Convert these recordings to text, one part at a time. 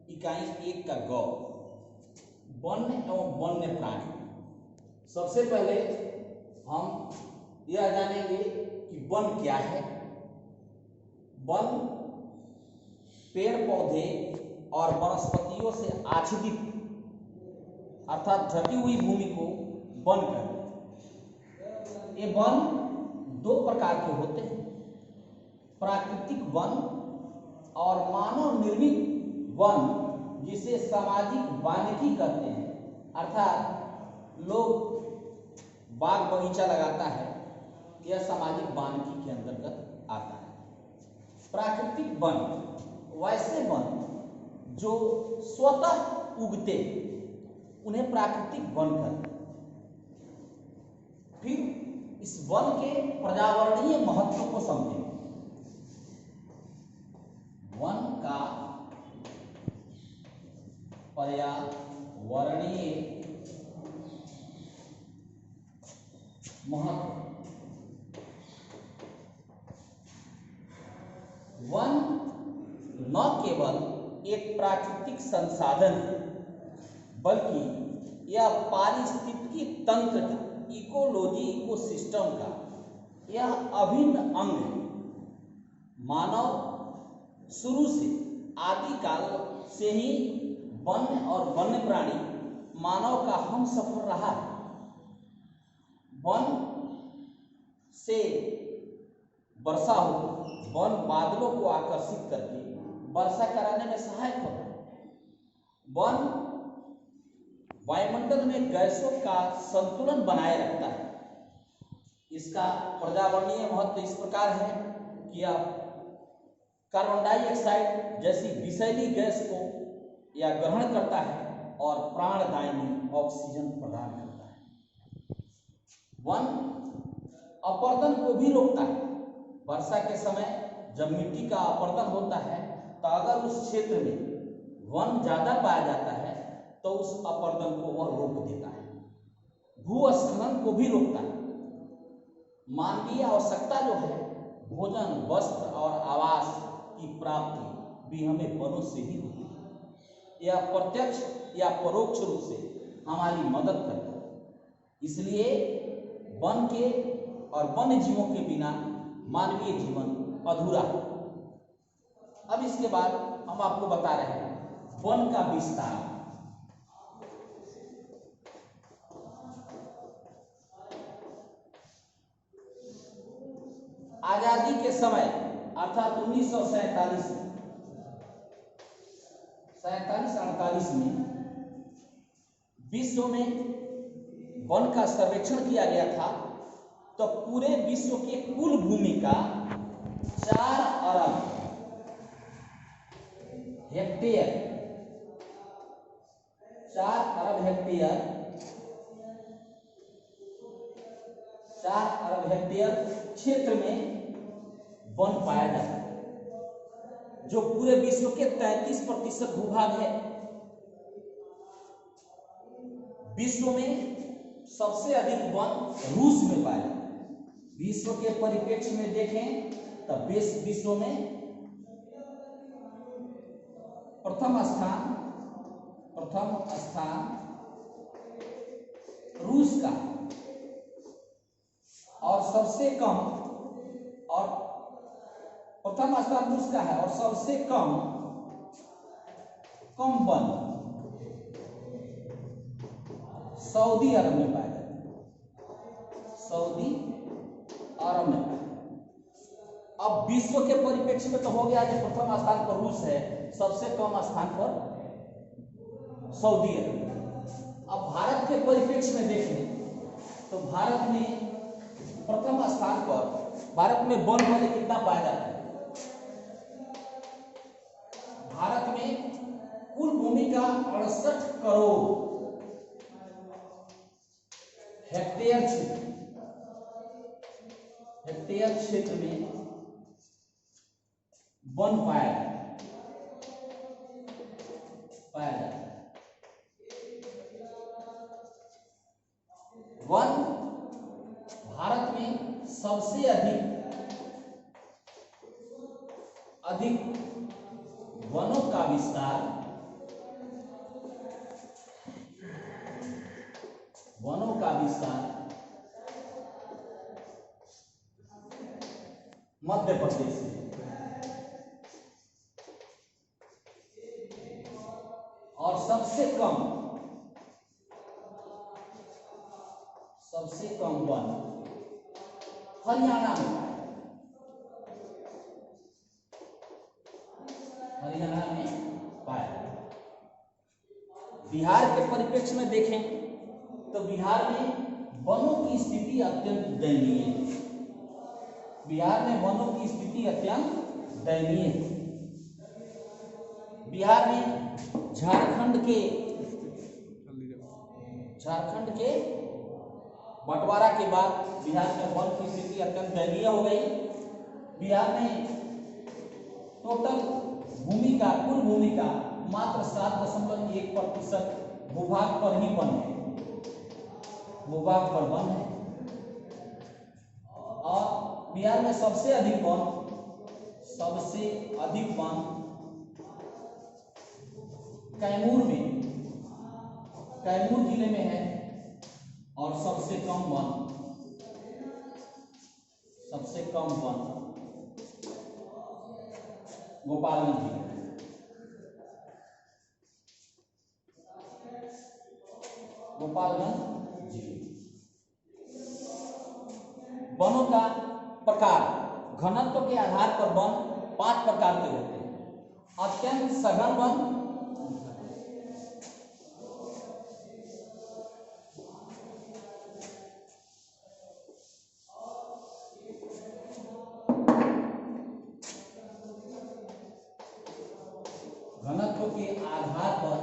इकाई 1 का गौ, वन्य एवं वन्य प्राणी। सबसे पहले हम यह जानेंगे कि वन क्या है। वन पेड़ पौधे और वनस्पतियों से आच्छादित अर्थात ढकी हुई भूमि को वन कहते हैं। ये वन दो प्रकार के होते हैं, प्राकृतिक वन और मानव निर्मित वन, जिसे सामाजिक वानिकी कहते हैं। अर्थात लोग बाग बगीचा लगाता है, यह सामाजिक वानिकी के अंतर्गत आता है। प्राकृतिक वन वैसे वन जो स्वतः उगते, उन्हें प्राकृतिक वन कहते हैं। फिर इस वन के पर्यावरणीय महत्व को समझें। वन का पर्यावरणीय महत्व। वन न केवल एक प्राकृतिक संसाधन है, बल्कि यह पारिस्थितिकी तंत्र का, इकोलॉजी, इकोसिस्टम का यह अभिन्न अंग है। मानव शुरू से आदिकाल से ही वन्य और वन्य प्राणी मानव का हमसफर रहा है। वन से वर्षा हो, वन बादलों को आकर्षित करके वर्षा कराने में सहायक होता है। वन वायुमंडल में गैसों का संतुलन बनाए रखता है। इसका पर्यावरणीय महत्व इस प्रकार है कि यह कार्बन डाइऑक्साइड जैसी विषैली गैस को यह ग्रहण करता है और प्राणदायिनी ऑक्सीजन प्रदान करता है। वन अपर्दन को भी रोकता है। वर्षा के समय जब मिट्टी का अपर्दन होता है, तो अगर उस क्षेत्र में वन ज्यादा पाया जाता है तो उस अपर्दन को वह रोक देता है। भूस्खलन को भी रोकता है। मानवीय आवश्यकता जो है, भोजन, वस्त्र और आवास की प्राप्ति भी हमें वनों से ही होती है। यह प्रत्यक्ष या परोक्ष रूप से हमारी मदद करता है। इसलिए वन के और वन्य जीवों के बिना मानवीय जीवन अधूरा है। अब इसके बाद हम आपको बता रहे हैं वन का विस्तार। आजादी के समय अर्थात 1947 में 47-48 में विश्व में वन का सर्वेक्षण किया गया था, तो पूरे विश्व के कुल भूमि का 4 अरब हेक्टेयर 4 अरब हेक्टेयर 4 अरब हेक्टेयर क्षेत्र में वन पाया जाता है, जो पूरे विश्व के 33% भूभाग है। विश्व में सबसे अधिक वन रूस में पाया जाता है। विश्व के परिप्रेक्ष्य में देखें तब विश्व में प्रथम स्थान रूस का, और सबसे कम, और प्रथम स्थान रूस का है और सबसे कम वन सऊदी अरब में पाया जाता है। सऊदी अरब में पाया जाता है। अब विश्व के परिप्रेक्ष्य में तो हो गया कि प्रथम स्थान पर रूस है, सबसे कम स्थान पर सऊदी अरब। अब भारत के परिप्रेक्ष्य में देखें तो भारत में प्रथम स्थान पर, भारत में वन पहले कितना पाया जाता है? भारत में कुल भूमि का 68 करोड़ हेक्टेयर क्षेत्र में वन पाया जाता है। वन भारत में सबसे अधिक वनों का विस्तार का विस्तार मध्य प्रदेश में, और सबसे कम वन हरियाणा में पाया। बिहार के परिप्रेक्ष्य में देखें तो बिहार में वनों की स्थिति अत्यंत दयनीय है। बिहार में वनों की स्थिति अत्यंत दयनीय है। बिहार में झारखंड के बंटवारा के बाद बिहार में वन की स्थिति अत्यंत दयनीय हो गई। बिहार में टोटल कुल भूमि का मात्र 7.1% भूभाग पर ही वन है, और बिहार में सबसे अधिक वन कैमूर जिले में है, और सबसे कम वन गोपालगंज जिले। वनों का प्रकार, घनत्व के आधार पर वन 5 प्रकार के होते हैं। अत्यंत सघन वन, घनत्व के आधार पर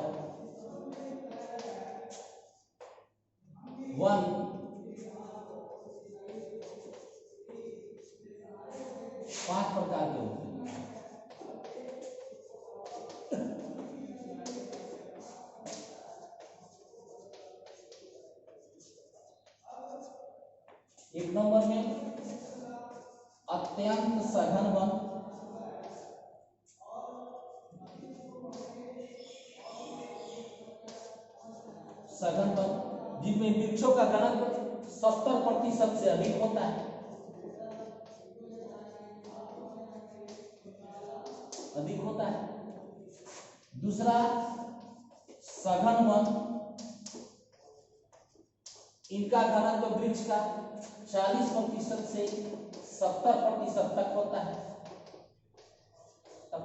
वन 5 प्रकार के होते हैं। एक नंबर में अत्यंत सघन वन, जिनमें वृक्षों का घनत्व 70% से अधिक होता है, दूसरा सघन वन, इनका घनत्व वृक्ष का 40% से 70% तक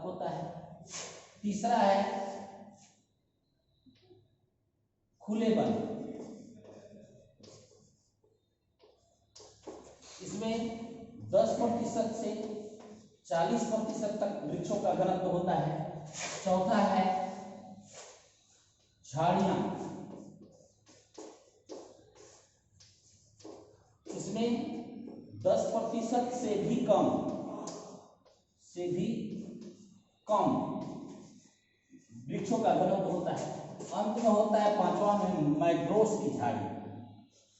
होता है। तीसरा है खुले वन, इसमें 10% से 40% तक वृक्षों का घनत्व होता है। चौथा है झाड़ियां, इसमें 10% से भी कम वृक्षों का घनत्व होता है। अंत में होता है पांचवा में मैंग्रोव्स की झाड़ी,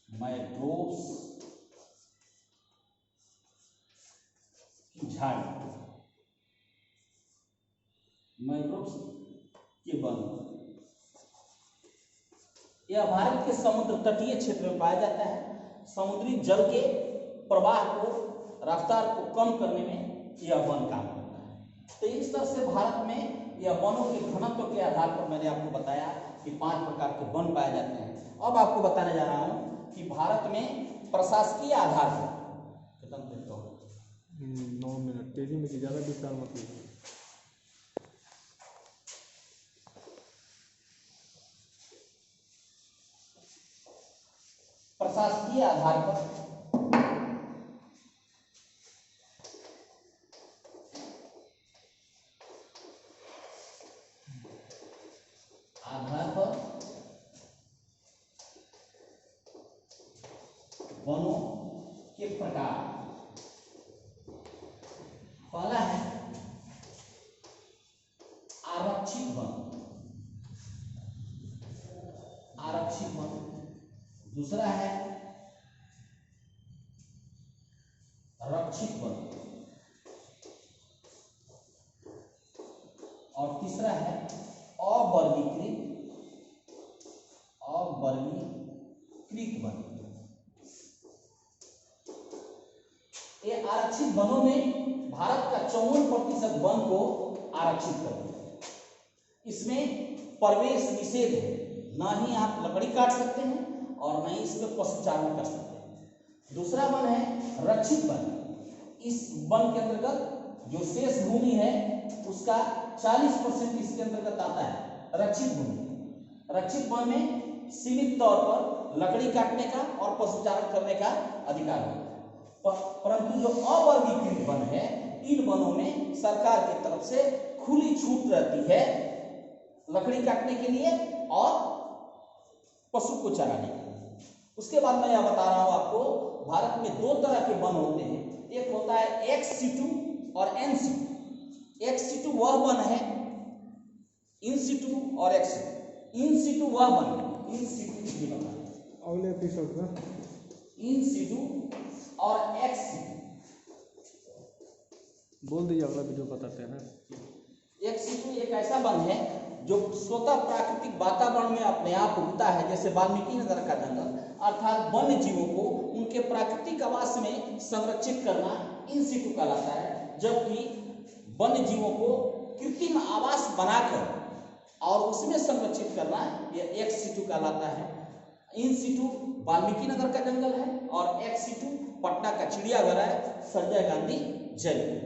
मैंग्रोव्स के वन। यह भारत के समुद्र तटीय क्षेत्र में पाया जाता है। समुद्री जल के प्रवाह को, रफ्तार को कम करने में यह वन काम करता है। तो इस तरह से भारत में यह वनों के घनत्व के आधार पर मैंने आपको बताया कि 5 प्रकार के वन पाए जाते हैं। अब आपको बताने जा रहा हूं कि भारत में प्रशासकीय आधार पर 9 मिनट तेजी में ज्यादा विस्तार मत कीजिए। प्रशासकीय आधार पर वनों के प्रकार। पहला है आरक्षित वन, दूसरा है रक्षित वन, और तीसरा है अवर्गीकृत वन। वन। ये आरक्षित वनों में भारत का 54% वन को आरक्षित कर दिया। इसमें प्रवेश निषेध है, ना ही आप लकड़ी काट सकते हैं और ना ही इसमें पशुचारण कर सकते हैं। दूसरा वन है रक्षित वन। इस वन के अंतर्गत जो शेष भूमि है उसका 40% इसके अंतर्गत आता है रक्षित भूमि। रक्षित वन में सीमित तौर पर लकड़ी काटने का और पशुचारण करने का अधिकार होता है। परंतु जो अवर्गीकृत वन है, इन वनों में सरकार की तरफ से खुली छूट रहती है लकड़ी काटने के लिए और पशु को चराने के लिए। उसके बाद मैं यह बता रहा हूं आपको, भारत में 2 तरह के वन होते हैं। एक होता है एक्स सिटू और एन सिटू। एक्स सिटू वह वन है, इन सिटू और एक्स सिटू। इन सिटू वह वन है, इन सिटू ये बता अगले एपिसोड में इन सिटू और एक्स सिटू। बोल दीजिए, अगला वीडियो बताते हैं। एक्स सिटू एक ऐसा वन है जो स्वतः प्राकृतिक वातावरण में अपने आप उगता है, जैसे वाल्मीकि नगर का जंगल, अर्थात वन्य जीवों को उनके प्राकृतिक आवास में संरक्षित करना इन सिटू कहलाता है। जबकि वन्य जीवों को कृत्रिम आवास बनाकर और उसमें संरक्षित करना यह एक्स सिटू कहलाता है। इन सिटू वाल्मीकि नगर का जंगल है और एक्स सिटू पटना का चिड़ियाघर है, संजय गांधी जैविक।